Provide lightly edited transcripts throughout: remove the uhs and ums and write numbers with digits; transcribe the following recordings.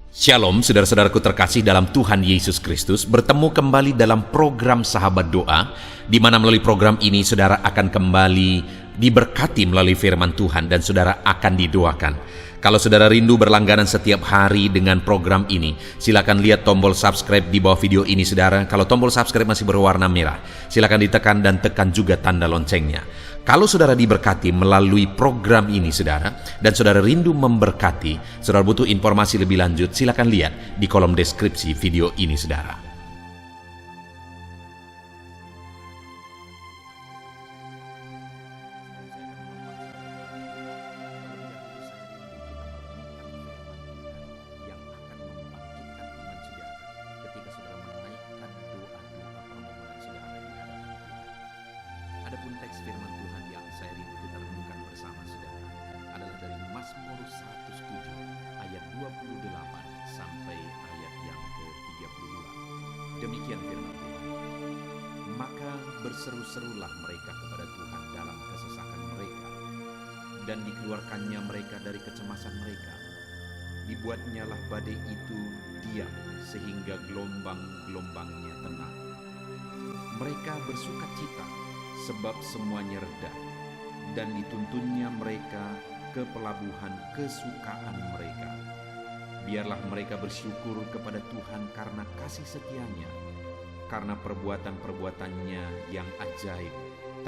Shalom, saudara-saudaraku terkasih dalam Tuhan Yesus Kristus. Bertemu kembali dalam program Sahabat Doa, di mana melalui program ini saudara akan kembali diberkati melalui firman Tuhan dan saudara akan didoakan. Kalau saudara rindu berlangganan setiap hari dengan program ini, silakan lihat tombol subscribe di bawah video ini saudara. Kalau tombol subscribe masih berwarna merah, silakan ditekan dan tekan juga tanda loncengnya. Kalau saudara diberkati melalui program ini saudara, dan saudara rindu memberkati, saudara butuh informasi lebih lanjut, silakan lihat di kolom deskripsi video ini saudara. Adapun teks firman Tuhan yang saya rindu kita renungkan bersama saudara adalah dari Mazmur 107 ayat 28 sampai ayat yang ke-32. Demikian firman Tuhan. Maka berseru-serulah mereka kepada Tuhan dalam kesesakan mereka, dan dikeluarkannya mereka dari kecemasan mereka. Dibuatnyalah badai itu diam sehingga gelombang-gelombangnya tenang. Mereka bersuka cita sebab semuanya reda, dan dituntunnya mereka ke pelabuhan kesukaan mereka. Biarlah mereka bersyukur kepada Tuhan karena kasih setianya, karena perbuatan-perbuatannya yang ajaib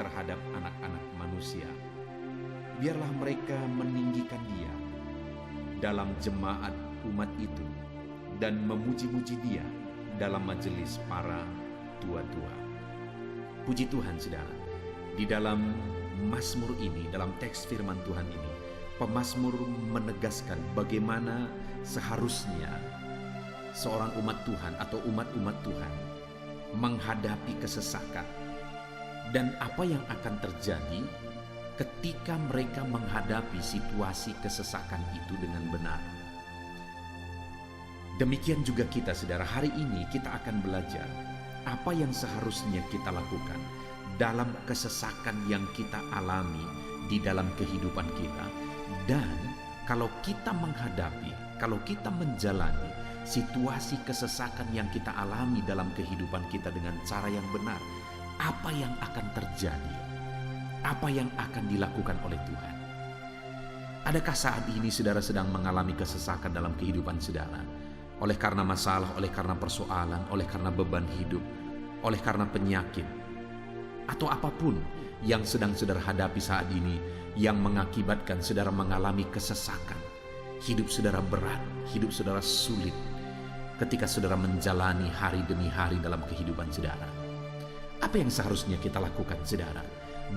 terhadap anak-anak manusia. Biarlah mereka meninggikan Dia dalam jemaat umat itu, dan memuji-muji Dia dalam majelis para tua-tua. Puji Tuhan saudara. Di dalam Mazmur ini, dalam teks firman Tuhan ini, pemazmur menegaskan bagaimana seharusnya seorang umat Tuhan atau umat-umat Tuhan menghadapi kesesakan, dan apa yang akan terjadi ketika mereka menghadapi situasi kesesakan itu dengan benar. Demikian juga kita saudara, hari ini kita akan belajar apa yang seharusnya kita lakukan dalam kesesakan yang kita alami di dalam kehidupan kita. Dan kalau kita menghadapi, kalau kita menjalani situasi kesesakan yang kita alami dalam kehidupan kita dengan cara yang benar, apa yang akan terjadi? Apa yang akan dilakukan oleh Tuhan? Adakah saat ini saudara sedang mengalami kesesakan dalam kehidupan saudara? Oleh karena masalah, oleh karena persoalan, oleh karena beban hidup, oleh karena penyakit, atau apapun yang sedang saudara hadapi saat ini yang mengakibatkan saudara mengalami kesesakan. Hidup saudara berat, hidup saudara sulit ketika saudara menjalani hari demi hari dalam kehidupan saudara. Apa yang seharusnya kita lakukan saudara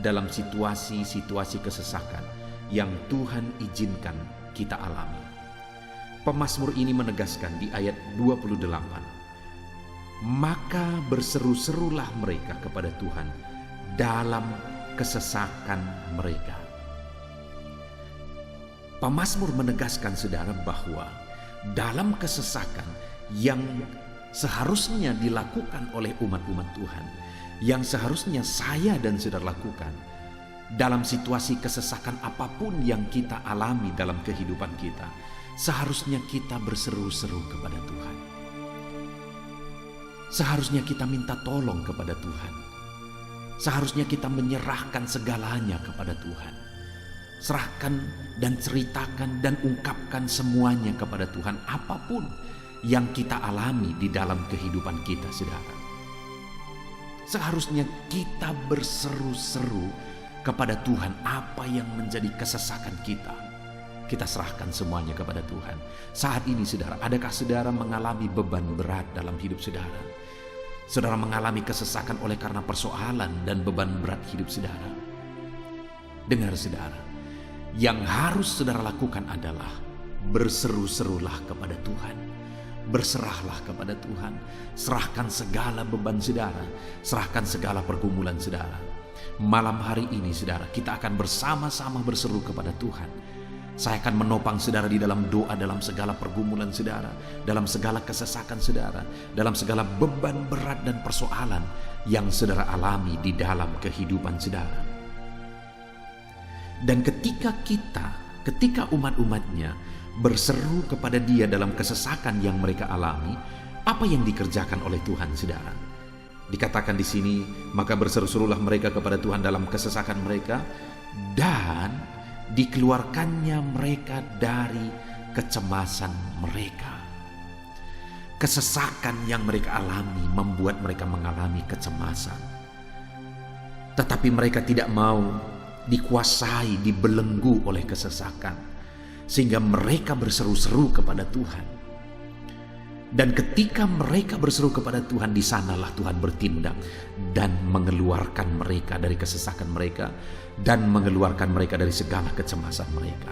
dalam situasi-situasi kesesakan yang Tuhan izinkan kita alami? Pemazmur ini menegaskan di ayat 28, maka berseru-serulah mereka kepada Tuhan dalam kesesakan mereka. Pemazmur menegaskan saudara bahwa dalam kesesakan yang seharusnya dilakukan oleh umat-umat Tuhan, yang seharusnya saya dan saudara lakukan dalam situasi kesesakan apapun yang kita alami dalam kehidupan kita, seharusnya kita berseru-seru kepada Tuhan. Seharusnya kita minta tolong kepada Tuhan. Seharusnya kita menyerahkan segalanya kepada Tuhan. Serahkan dan ceritakan dan ungkapkan semuanya kepada Tuhan, apapun yang kita alami di dalam kehidupan kita saudara. Seharusnya kita berseru-seru kepada Tuhan apa yang menjadi kesesakan kita. Kita serahkan semuanya kepada Tuhan. Saat ini saudara, adakah saudara mengalami beban berat dalam hidup saudara? Saudara mengalami kesesakan oleh karena persoalan dan beban berat hidup saudara. Dengar saudara, yang harus saudara lakukan adalah berseru-serulah kepada Tuhan. Berserahlah kepada Tuhan. Serahkan segala beban saudara, serahkan segala pergumulan saudara. Malam hari ini saudara, kita akan bersama-sama berseru kepada Tuhan. Saya akan menopang saudara di dalam doa, dalam segala pergumulan saudara, dalam segala kesesakan saudara, dalam segala beban berat dan persoalan yang saudara alami di dalam kehidupan saudara. Dan ketika umat-umatnya berseru kepada Dia dalam kesesakan yang mereka alami, apa yang dikerjakan oleh Tuhan, saudara? Dikatakan di sini, maka berseru-serulah mereka kepada Tuhan dalam kesesakan mereka, dan dikeluarkannya mereka dari kecemasan mereka. Kesesakan yang mereka alami membuat mereka mengalami kecemasan. Tetapi mereka tidak mau dikuasai, dibelenggu oleh kesesakan, sehingga mereka berseru-seru kepada Tuhan. Dan ketika mereka berseru kepada Tuhan, di sanalah Tuhan bertindak dan mengeluarkan mereka dari kesesakan mereka dan mengeluarkan mereka dari segala kecemasan mereka.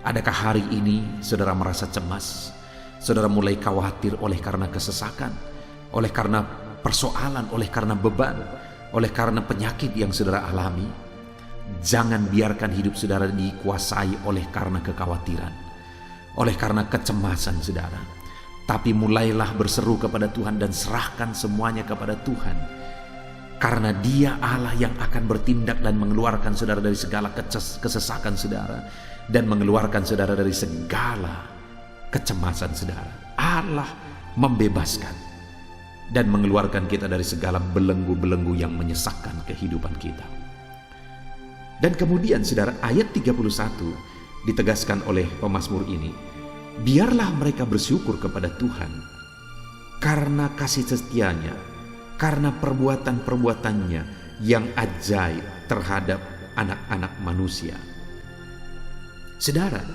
Adakah hari ini saudara merasa cemas? Saudara mulai khawatir oleh karena kesesakan, oleh karena persoalan, oleh karena beban, oleh karena penyakit yang saudara alami? Jangan biarkan hidup saudara dikuasai oleh karena kekhawatiran, oleh karena kecemasan saudara. Tapi mulailah berseru kepada Tuhan dan serahkan semuanya kepada Tuhan. Karena Dia Allah yang akan bertindak dan mengeluarkan saudara dari segala kesesakan saudara, dan mengeluarkan saudara dari segala kecemasan saudara. Allah membebaskan dan mengeluarkan kita dari segala belenggu-belenggu yang menyesakkan kehidupan kita. Dan kemudian saudara, ayat 31 ditegaskan oleh pemazmur ini, biarlah mereka bersyukur kepada Tuhan karena kasih setianya, karena perbuatan-perbuatannya yang ajaib terhadap anak-anak manusia. Saudara,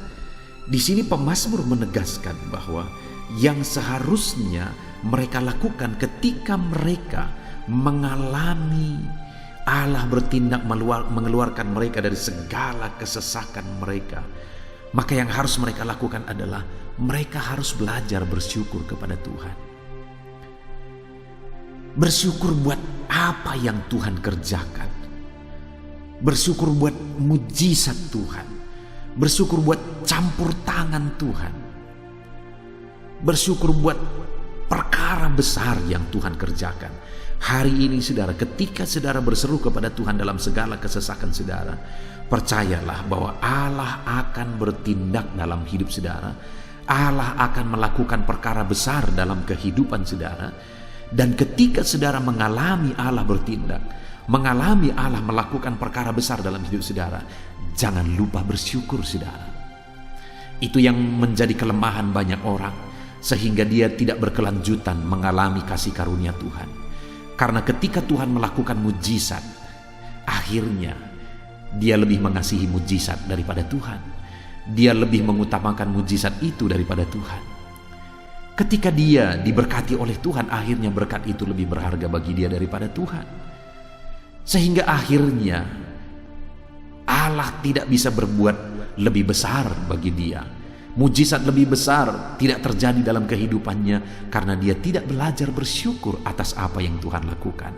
di sini pemazmur menegaskan bahwa yang seharusnya mereka lakukan ketika mereka mengalami Allah bertindak mengeluarkan mereka dari segala kesesakan mereka, maka yang harus mereka lakukan adalah mereka harus belajar bersyukur kepada Tuhan. Bersyukur buat apa yang Tuhan kerjakan. Bersyukur buat mujizat Tuhan. Bersyukur buat campur tangan Tuhan. Bersyukur buat perkara besar yang Tuhan kerjakan. Hari ini saudara, ketika saudara berseru kepada Tuhan dalam segala kesesakan saudara, percayalah bahwa Allah akan bertindak dalam hidup saudara. Allah akan melakukan perkara besar dalam kehidupan saudara. Dan ketika saudara mengalami Allah bertindak, mengalami Allah melakukan perkara besar dalam hidup saudara, jangan lupa bersyukur saudara. Itu yang menjadi kelemahan banyak orang, sehingga dia tidak berkelanjutan mengalami kasih karunia Tuhan. Karena ketika Tuhan melakukan mujizat, akhirnya dia lebih mengasihi mujizat daripada Tuhan. Dia lebih mengutamakan mujizat itu daripada Tuhan. Ketika dia diberkati oleh Tuhan, akhirnya berkat itu lebih berharga bagi dia daripada Tuhan. Sehingga akhirnya Allah tidak bisa berbuat lebih besar bagi dia. Mujizat lebih besar tidak terjadi dalam kehidupannya karena dia tidak belajar bersyukur atas apa yang Tuhan lakukan.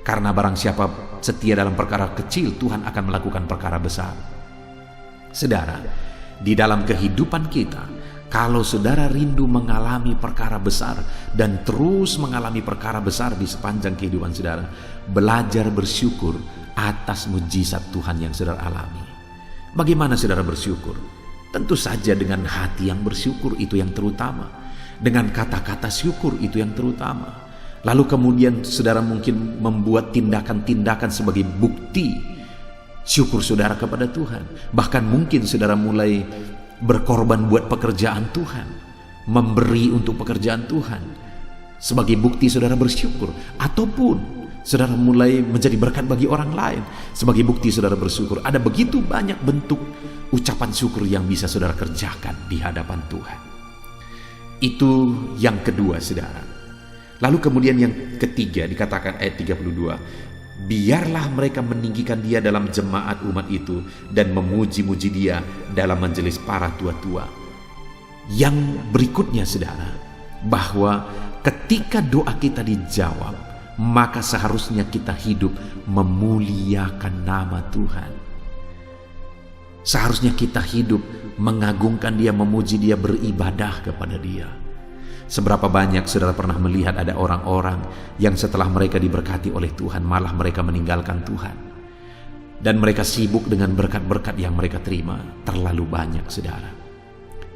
Karena barang siapa setia dalam perkara kecil, Tuhan akan melakukan perkara besar. Saudara, di dalam kehidupan kita, kalau saudara rindu mengalami perkara besar dan terus mengalami perkara besar di sepanjang kehidupan saudara, belajar bersyukur atas mujizat Tuhan yang saudara alami. Bagaimana saudara bersyukur? Tentu saja dengan hati yang bersyukur, itu yang terutama. Dengan kata-kata syukur, itu yang terutama. Lalu kemudian saudara mungkin membuat tindakan-tindakan sebagai bukti syukur saudara kepada Tuhan. Bahkan mungkin saudara mulai berkorban buat pekerjaan Tuhan, memberi untuk pekerjaan Tuhan sebagai bukti saudara bersyukur. Ataupun saudara mulai menjadi berkat bagi orang lain sebagai bukti saudara bersyukur. Ada begitu banyak bentuk ucapan syukur yang bisa saudara kerjakan di hadapan Tuhan. Itu yang kedua saudara. Lalu kemudian yang ketiga dikatakan ayat 32, biarlah mereka meninggikan dia dalam jemaat umat itu dan memuji-muji dia dalam majelis para tua-tua. Yang berikutnya saudara, bahwa ketika doa kita dijawab, maka seharusnya kita hidup memuliakan nama Tuhan. Seharusnya kita hidup mengagungkan dia, memuji dia, beribadah kepada dia. Seberapa banyak saudara pernah melihat ada orang-orang yang setelah mereka diberkati oleh Tuhan, malah mereka meninggalkan Tuhan. Dan mereka sibuk dengan berkat-berkat yang mereka terima. Terlalu banyak saudara.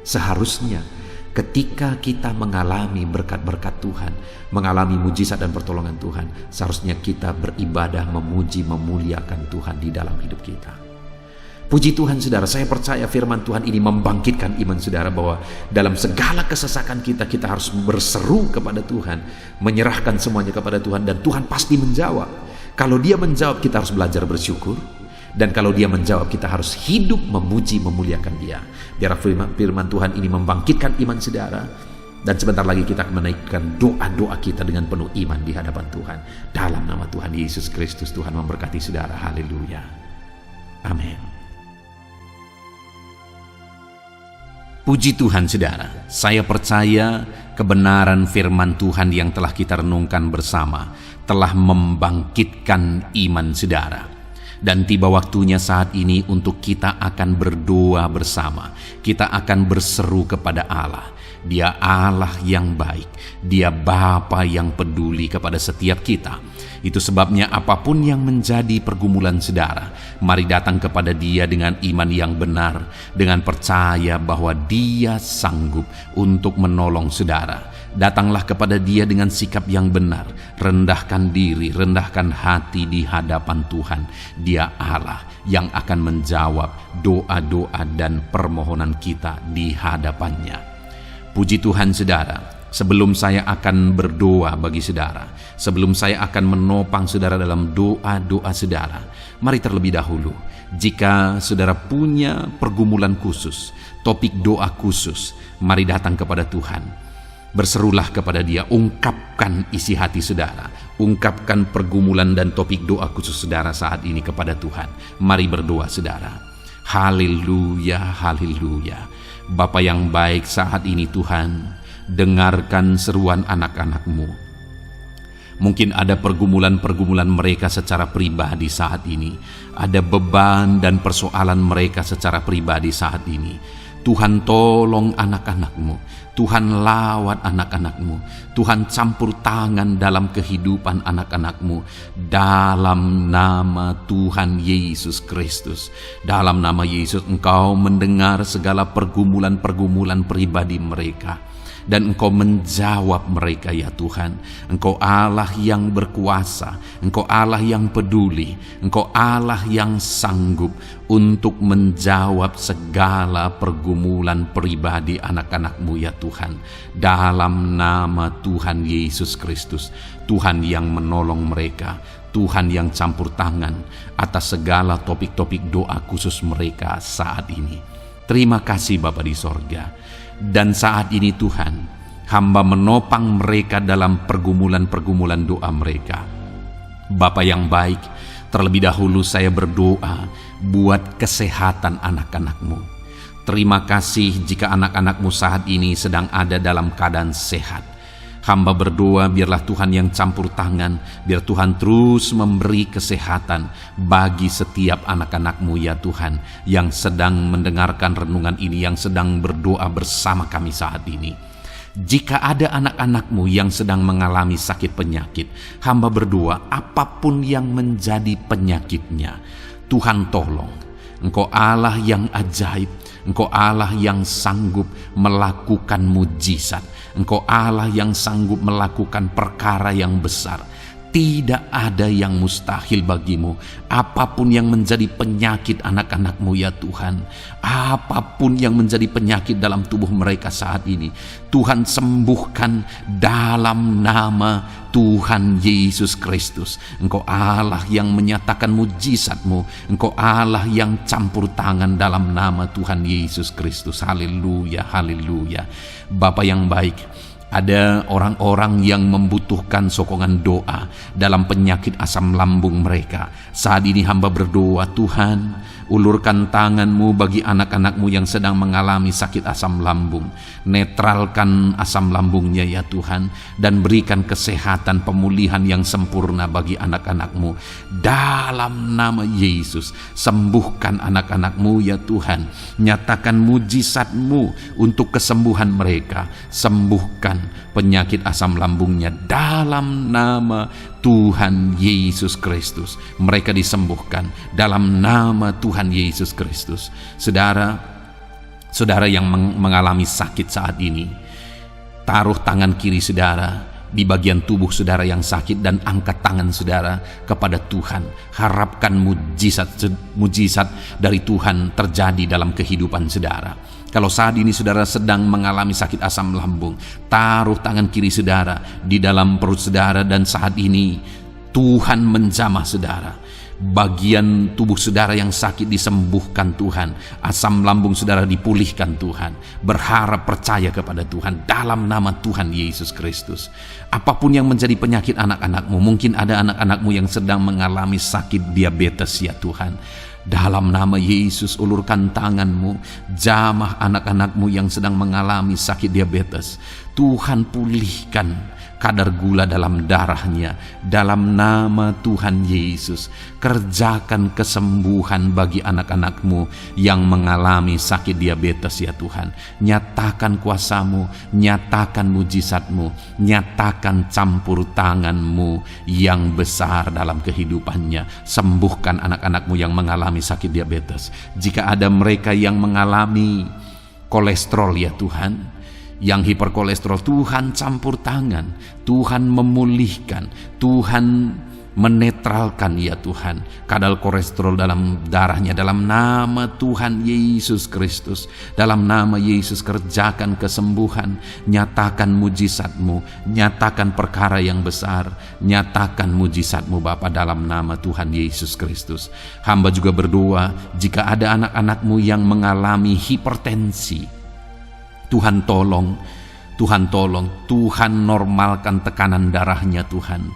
Seharusnya ketika kita mengalami berkat-berkat Tuhan, mengalami mujizat dan pertolongan Tuhan, seharusnya kita beribadah, memuji, memuliakan Tuhan di dalam hidup kita. Puji Tuhan saudara, saya percaya firman Tuhan ini membangkitkan iman saudara bahwa dalam segala kesesakan kita, kita harus berseru kepada Tuhan, menyerahkan semuanya kepada Tuhan, dan Tuhan pasti menjawab. Kalau Dia menjawab, kita harus belajar bersyukur. Dan kalau Dia menjawab, kita harus hidup memuji, memuliakan Dia. Biar firman Tuhan ini membangkitkan iman saudara. Dan sebentar lagi kita akan menaikkan doa-doa kita dengan penuh iman di hadapan Tuhan. Dalam nama Tuhan Yesus Kristus, Tuhan memberkati saudara. Haleluya. Amin. Puji Tuhan saudara, saya percaya kebenaran firman Tuhan yang telah kita renungkan bersama telah membangkitkan iman saudara. Dan tiba waktunya saat ini untuk kita akan berdoa bersama. Kita akan berseru kepada Allah. Dia Allah yang baik. Dia Bapa yang peduli kepada setiap kita. Itu sebabnya apapun yang menjadi pergumulan saudara, mari datang kepada Dia dengan iman yang benar, dengan percaya bahwa Dia sanggup untuk menolong saudara. Datanglah kepada Dia dengan sikap yang benar, rendahkan diri, rendahkan hati di hadapan Tuhan. Dia Allah yang akan menjawab doa-doa dan permohonan kita di hadapannya. Puji Tuhan saudara, sebelum saya akan berdoa bagi saudara, sebelum saya akan menopang saudara dalam doa-doa saudara, mari terlebih dahulu, jika saudara punya pergumulan khusus, topik doa khusus, mari datang kepada Tuhan. Berserulah kepada Dia, ungkapkan isi hati saudara, ungkapkan pergumulan dan topik doa khusus saudara saat ini kepada Tuhan. Mari berdoa saudara. Haleluya, haleluya. Bapa yang baik, saat ini Tuhan, dengarkan seruan anak-anak-Mu. Mungkin ada pergumulan-pergumulan mereka secara pribadi saat ini. Ada beban dan persoalan mereka secara pribadi saat ini. Tuhan tolong anak-anak-Mu. Tuhan lawat anak-anak-Mu. Tuhan campur tangan dalam kehidupan anak-anak-Mu. Dalam nama Tuhan Yesus Kristus. Dalam nama Yesus Engkau mendengar segala pergumulan-pergumulan pribadi mereka. Dan Engkau menjawab mereka ya Tuhan. Engkau Allah yang berkuasa, Engkau Allah yang peduli, Engkau Allah yang sanggup untuk menjawab segala pergumulan pribadi anak-anak-Mu ya Tuhan. Dalam nama Tuhan Yesus Kristus, Tuhan yang menolong mereka, Tuhan yang campur tangan atas segala topik-topik doa khusus mereka saat ini. Terima kasih Bapa di sorga. Dan saat ini Tuhan, hamba menopang mereka dalam pergumulan-pergumulan doa mereka. Bapa yang baik, terlebih dahulu saya berdoa buat kesehatan anak-anak-Mu. Terima kasih jika anak-anak-Mu saat ini sedang ada dalam keadaan sehat. Hamba berdoa biarlah Tuhan yang campur tangan, biar Tuhan terus memberi kesehatan bagi setiap anak-anak-Mu ya Tuhan, yang sedang mendengarkan renungan ini, yang sedang berdoa bersama kami saat ini. Jika ada anak-anak-Mu yang sedang mengalami sakit penyakit, hamba berdoa apapun yang menjadi penyakitnya, Tuhan tolong. Engkau Allah yang ajaib, Engkau Allah yang sanggup melakukan mujizat. Engkau Allah yang sanggup melakukan perkara yang besar. Tidak ada yang mustahil bagimu. Apapun yang menjadi penyakit anak-anak-Mu ya Tuhan, apapun yang menjadi penyakit dalam tubuh mereka saat ini, Tuhan sembuhkan dalam nama Tuhan Yesus Kristus. Engkau Allah yang menyatakan mujizat-Mu. Engkau Allah yang campur tangan dalam nama Tuhan Yesus Kristus. Haleluya, haleluya. Bapa yang baik, ada orang-orang yang membutuhkan sokongan doa dalam penyakit asam lambung mereka. Saat ini hamba berdoa, Tuhan, ulurkan tangan-Mu bagi anak-anak-Mu yang sedang mengalami sakit asam lambung. Netralkan asam lambungnya ya Tuhan, dan berikan kesehatan pemulihan yang sempurna bagi anak-anak-Mu. Dalam nama Yesus, sembuhkan anak-anak-Mu ya Tuhan. Nyatakan mujizat-Mu untuk kesembuhan mereka. Sembuhkan penyakit asam lambungnya dalam nama Tuhan Yesus Kristus. Mereka disembuhkan dalam nama Tuhan Yesus Kristus. Saudara, Saudara yang mengalami sakit saat ini, taruh tangan kiri saudara di bagian tubuh saudara yang sakit dan angkat tangan saudara kepada Tuhan. Harapkan mujizat dari Tuhan terjadi dalam kehidupan saudara. Kalau saat ini saudara sedang mengalami sakit asam lambung, taruh tangan kiri saudara di dalam perut saudara dan saat ini Tuhan menjamah saudara. Bagian tubuh saudara yang sakit disembuhkan Tuhan, asam lambung saudara dipulihkan Tuhan. Berharap, percaya kepada Tuhan dalam nama Tuhan Yesus Kristus. Apapun yang menjadi penyakit anak-anakmu, mungkin ada anak-anakmu yang sedang mengalami sakit diabetes ya Tuhan. Dalam nama Yesus, ulurkan tanganmu, jamah anak-anakmu yang sedang mengalami sakit diabetes. Tuhan pulihkan kadar gula dalam darahnya. Dalam nama Tuhan Yesus, kerjakan kesembuhan bagi anak-anakmu yang mengalami sakit diabetes ya Tuhan. Nyatakan kuasamu, nyatakan mujizatmu, nyatakan campur tanganmu yang besar dalam kehidupannya. Sembuhkan anak-anakmu yang mengalami sakit diabetes. Jika ada mereka yang mengalami kolesterol ya Tuhan, yang hiperkolesterol, Tuhan campur tangan, Tuhan memulihkan, Tuhan menetralkan ya Tuhan kadar kolesterol dalam darahnya. Dalam nama Tuhan Yesus Kristus, dalam nama Yesus kerjakan kesembuhan, nyatakan mujizatmu, nyatakan perkara yang besar, nyatakan mujizatmu Bapa dalam nama Tuhan Yesus Kristus. Hamba juga berdoa jika ada anak-anakmu yang mengalami hipertensi, Tuhan tolong, Tuhan normalkan tekanan darahnya Tuhan,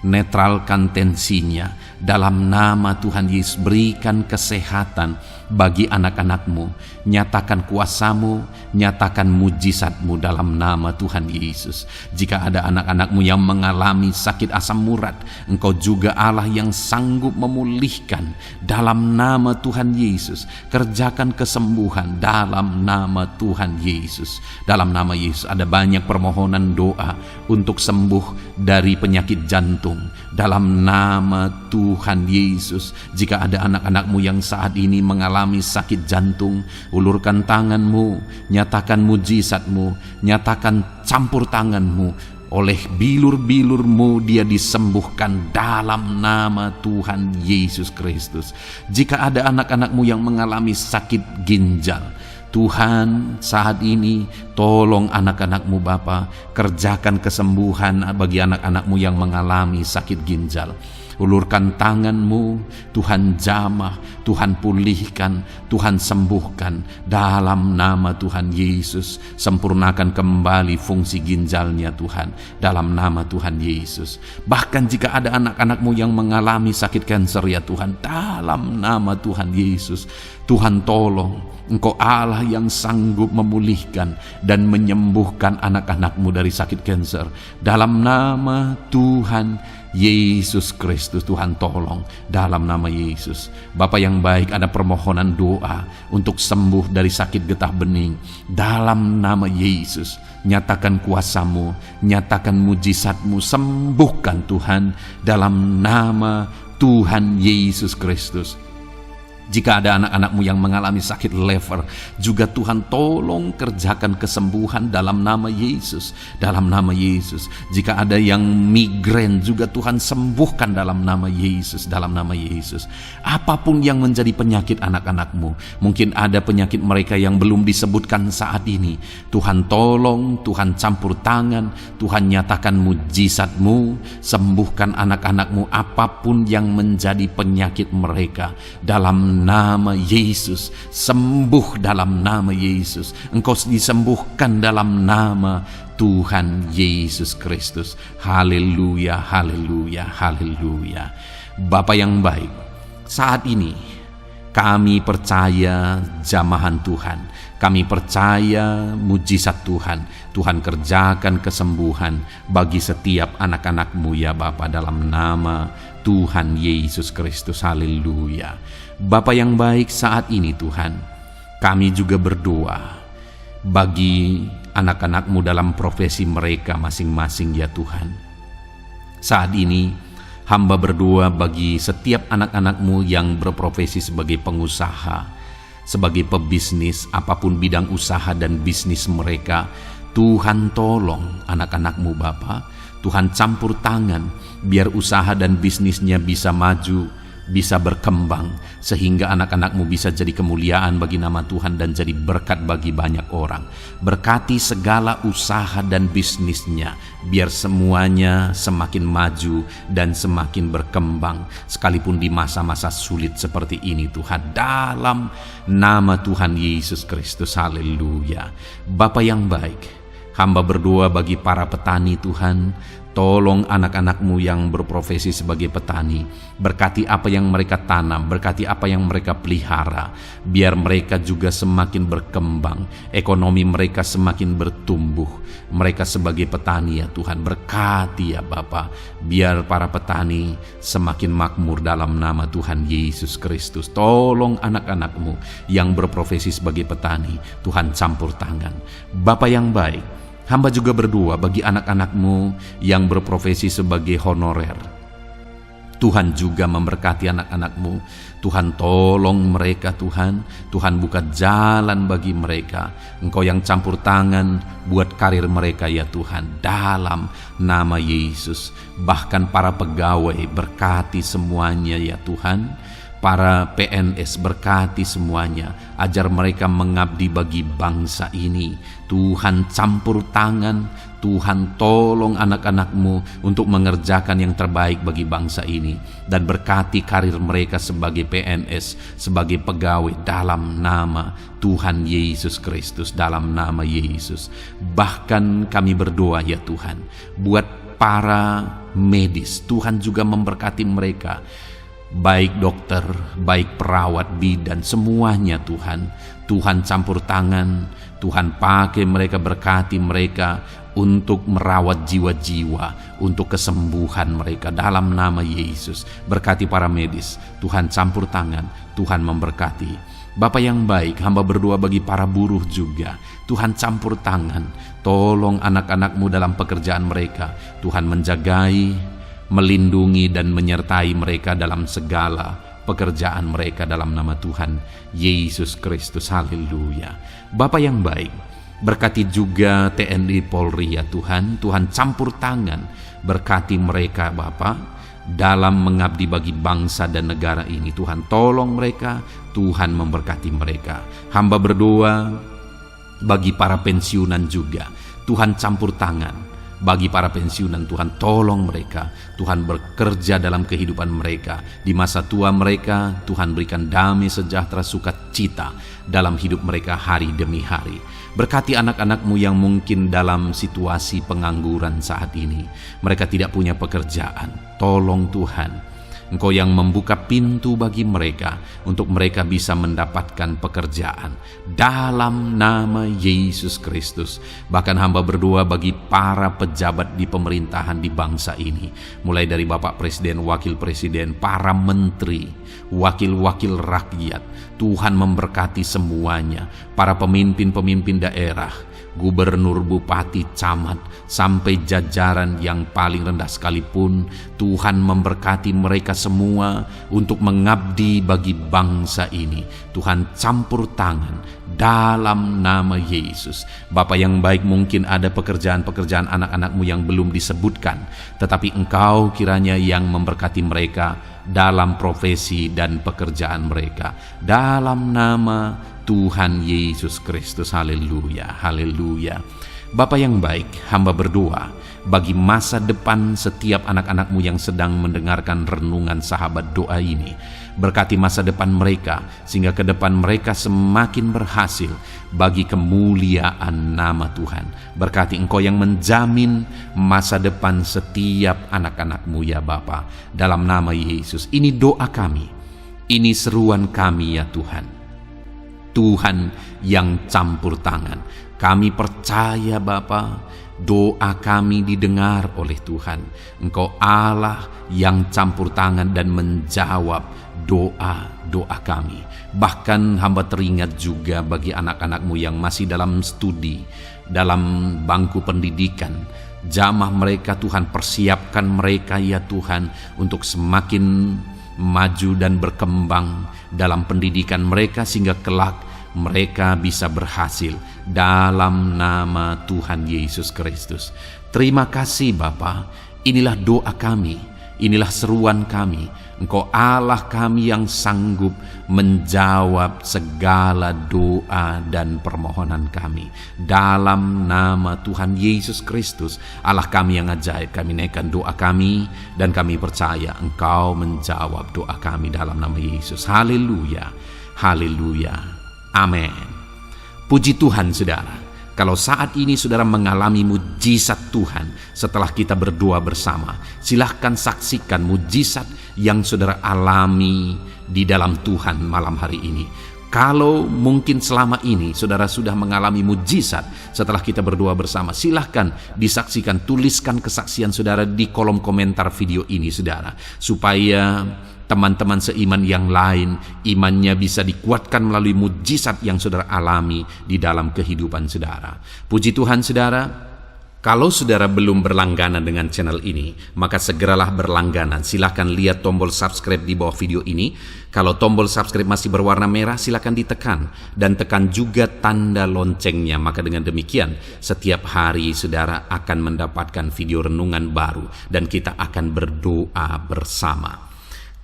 netralkan tensinya dalam nama Tuhan Yesus. Berikan kesehatan bagi anak-anakmu, nyatakan kuasamu, nyatakan mujizatmu dalam nama Tuhan Yesus. Jika ada anak-anakmu yang mengalami sakit asam urat, Engkau juga Allah yang sanggup memulihkan dalam nama Tuhan Yesus. Kerjakan kesembuhan dalam nama Tuhan Yesus. Dalam nama Yesus ada banyak permohonan doa untuk sembuh dari penyakit jantung dalam nama Tuhan Yesus. Jika ada anak-anakmu yang saat ini mengalami sakit jantung, ulurkan tanganmu, nyatakan mujizatmu, nyatakan campur tanganmu. Oleh bilur-bilurmu dia disembuhkan dalam nama Tuhan Yesus Kristus. Jika ada anak-anakmu yang mengalami sakit ginjal, Tuhan saat ini tolong anak-anakmu Bapa, kerjakan kesembuhan bagi anak-anakmu yang mengalami sakit ginjal. Ulurkan tanganmu, Tuhan jamah, Tuhan pulihkan, Tuhan sembuhkan dalam nama Tuhan Yesus. Sempurnakan kembali fungsi ginjalnya Tuhan dalam nama Tuhan Yesus. Bahkan jika ada anak-anakmu yang mengalami sakit kanker ya Tuhan, dalam nama Tuhan Yesus, Tuhan tolong. Engkau Allah yang sanggup memulihkan dan menyembuhkan anak-anakmu dari sakit kanker. Dalam nama Tuhan Yesus Kristus, Tuhan tolong dalam nama Yesus. Bapa yang baik, ada permohonan doa untuk sembuh dari sakit getah bening. Dalam nama Yesus, nyatakan kuasamu, nyatakan mujizatmu, sembuhkan Tuhan dalam nama Tuhan Yesus Kristus. Jika ada anak-anakmu yang mengalami sakit lever, juga Tuhan tolong kerjakan kesembuhan dalam nama Yesus. Dalam nama Yesus. Jika ada yang migrain, juga Tuhan sembuhkan dalam nama Yesus. Dalam nama Yesus. Apapun yang menjadi penyakit anak-anakmu, mungkin ada penyakit mereka yang belum disebutkan saat ini, Tuhan tolong, Tuhan campur tangan, Tuhan nyatakan mujizatmu, sembuhkan anak-anakmu apapun yang menjadi penyakit mereka. Dalam nama Yesus, sembuh dalam nama Yesus. Engkau disembuhkan dalam nama Tuhan Yesus Kristus. Haleluya, haleluya, haleluya. Bapa yang baik, saat ini kami percaya jamahan Tuhan, kami percaya mujizat Tuhan. Tuhan kerjakan kesembuhan bagi setiap anak-anakmu ya Bapa, dalam nama Tuhan Yesus Kristus. Haleluya. Bapa yang baik, saat ini Tuhan, kami juga berdoa bagi anak-anakmu dalam profesi mereka masing-masing ya Tuhan. Saat ini hamba berdoa bagi setiap anak-anakmu yang berprofesi sebagai pengusaha. sebagai pebisnis, apapun bidang usaha dan bisnis mereka. Tuhan tolong anak-anak-Mu Bapa. Tuhan campur tangan biar usaha dan bisnisnya bisa maju, bisa berkembang, sehingga anak-anak-Mu bisa jadi kemuliaan bagi nama Tuhan dan jadi berkat bagi banyak orang. Berkati segala usaha dan bisnisnya, biar semuanya semakin maju dan semakin berkembang, sekalipun di masa-masa sulit seperti ini Tuhan. Dalam nama Tuhan Yesus Kristus, haleluya. Bapa yang baik, hamba berdoa bagi para petani Tuhan. Tolong anak-anak-Mu yang berprofesi sebagai petani. Berkati apa yang mereka tanam, berkati apa yang mereka pelihara. Biar mereka juga semakin berkembang, ekonomi mereka semakin bertumbuh. Mereka sebagai petani ya Tuhan, berkati ya Bapa. Biar para petani semakin makmur dalam nama Tuhan Yesus Kristus. Tolong anak-anak-Mu yang berprofesi sebagai petani, Tuhan campur tangan. Bapa yang baik, hamba juga berdoa bagi anak-anak-Mu yang berprofesi sebagai honorer. Tuhan juga memberkati anak-anak-Mu. Tuhan tolong mereka Tuhan. Tuhan buka jalan bagi mereka. Engkau yang campur tangan buat karir mereka ya Tuhan. Dalam nama Yesus. Bahkan para pegawai berkati semuanya ya Tuhan. Para PNS berkati semuanya, ajar mereka mengabdi bagi bangsa ini. Tuhan campur tangan, Tuhan tolong anak-anak-Mu untuk mengerjakan yang terbaik bagi bangsa ini. Dan berkati karir mereka sebagai PNS, sebagai pegawai dalam nama Tuhan Yesus Kristus, dalam nama Yesus. Bahkan kami berdoa ya Tuhan, buat para medis, Tuhan juga memberkati mereka. Baik dokter, baik perawat, bidan, semuanya Tuhan. Tuhan campur tangan, Tuhan pakai mereka, berkati mereka untuk merawat jiwa-jiwa, untuk kesembuhan mereka dalam nama Yesus. Berkati para medis, Tuhan campur tangan, Tuhan memberkati. Bapa yang baik, hamba berdoa bagi para buruh juga. Tuhan campur tangan, tolong anak-anak-Mu dalam pekerjaan mereka. Tuhan menjagai, melindungi dan menyertai mereka dalam segala pekerjaan mereka dalam nama Tuhan Yesus Kristus, haleluya. Bapa yang baik, berkati juga TNI Polri ya Tuhan. Tuhan campur tangan, berkati mereka Bapa dalam mengabdi bagi bangsa dan negara ini. Tuhan tolong mereka, Tuhan memberkati mereka. Hamba berdoa bagi para pensiunan juga. Tuhan campur tangan bagi para pensiunan, Tuhan tolong mereka. Tuhan bekerja dalam kehidupan mereka. Di masa tua mereka, Tuhan berikan damai, sejahtera, sukacita dalam hidup mereka hari demi hari. Berkati anak-anak-Mu yang mungkin dalam situasi pengangguran saat ini. Mereka tidak punya pekerjaan. Tolong Tuhan, Engkau yang membuka pintu bagi mereka untuk mereka bisa mendapatkan pekerjaan dalam nama Yesus Kristus. Bahkan hamba berdoa bagi para pejabat di pemerintahan di bangsa ini, mulai dari Bapak Presiden, Wakil Presiden, para menteri, wakil-wakil rakyat. Tuhan memberkati semuanya, para pemimpin-pemimpin daerah, gubernur, bupati, camat, sampai jajaran yang paling rendah sekalipun. Tuhan memberkati mereka semua untuk mengabdi bagi bangsa ini. Tuhan campur tangan dalam nama Yesus. Bapa yang baik, mungkin ada pekerjaan-pekerjaan anak-anak-Mu yang belum disebutkan, tetapi Engkau kiranya yang memberkati mereka dalam profesi dan pekerjaan mereka. Dalam nama Tuhan Yesus Kristus, haleluya, haleluya. Bapa yang baik, hamba berdoa bagi masa depan setiap anak-anak-Mu yang sedang mendengarkan renungan sahabat doa ini. Berkati masa depan mereka, sehingga ke depan mereka semakin berhasil bagi kemuliaan nama Tuhan. Berkati Engkau yang menjamin masa depan setiap anak-anak-Mu ya Bapa. Dalam nama Yesus, ini doa kami, ini seruan kami ya Tuhan. Tuhan yang campur tangan. Kami percaya Bapa, doa kami didengar oleh Tuhan. Engkau Allah yang campur tangan dan menjawab doa-doa kami. Bahkan hamba teringat juga bagi anak-anak-Mu yang masih dalam studi, dalam bangku pendidikan. Jamah mereka Tuhan, persiapkan mereka ya Tuhan untuk semakin maju dan berkembang dalam pendidikan mereka sehingga kelak mereka bisa berhasil dalam nama Tuhan Yesus Kristus. Terima kasih Bapa, inilah doa kami, inilah seruan kami. Engkau Allah kami yang sanggup menjawab segala doa dan permohonan kami. Dalam nama Tuhan Yesus Kristus, Allah kami yang ajaib, kami naikkan doa kami dan kami percaya Engkau menjawab doa kami dalam nama Yesus. Haleluya, haleluya, amin. Puji Tuhan saudara. Kalau saat ini saudara mengalami mujizat Tuhan setelah kita berdoa bersama, silahkan saksikan mujizat yang saudara alami di dalam Tuhan malam hari ini. Kalau mungkin selama ini saudara sudah mengalami mujizat setelah kita berdoa bersama, silahkan disaksikan, tuliskan kesaksian saudara di kolom komentar video ini saudara, supaya teman-teman seiman yang lain imannya bisa dikuatkan melalui mujizat yang saudara alami di dalam kehidupan saudara. Puji Tuhan saudara, kalau saudara belum berlangganan dengan channel ini, maka segeralah berlangganan. Silahkan lihat tombol subscribe di bawah video ini. Kalau tombol subscribe masih berwarna merah, silahkan ditekan dan tekan juga tanda loncengnya. Maka dengan demikian setiap hari saudara akan mendapatkan video renungan baru dan kita akan berdoa bersama.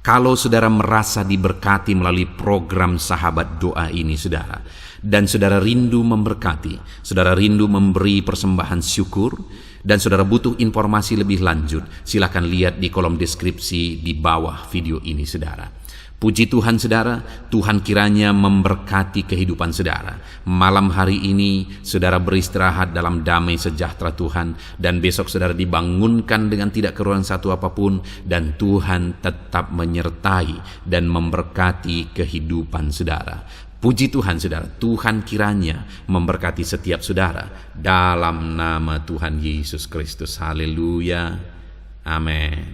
Kalau saudara merasa diberkati melalui program Sahabat Doa ini saudara, dan saudara rindu memberkati, saudara rindu memberi persembahan syukur, dan saudara butuh informasi lebih lanjut, silakan lihat di kolom deskripsi di bawah video ini saudara. Puji Tuhan saudara, Tuhan kiranya memberkati kehidupan saudara. Malam hari ini saudara beristirahat dalam damai sejahtera Tuhan, dan besok saudara dibangunkan dengan tidak kekurangan satu apapun, dan Tuhan tetap menyertai dan memberkati kehidupan saudara. Puji Tuhan saudara, Tuhan kiranya memberkati setiap saudara dalam nama Tuhan Yesus Kristus. Haleluya, amin.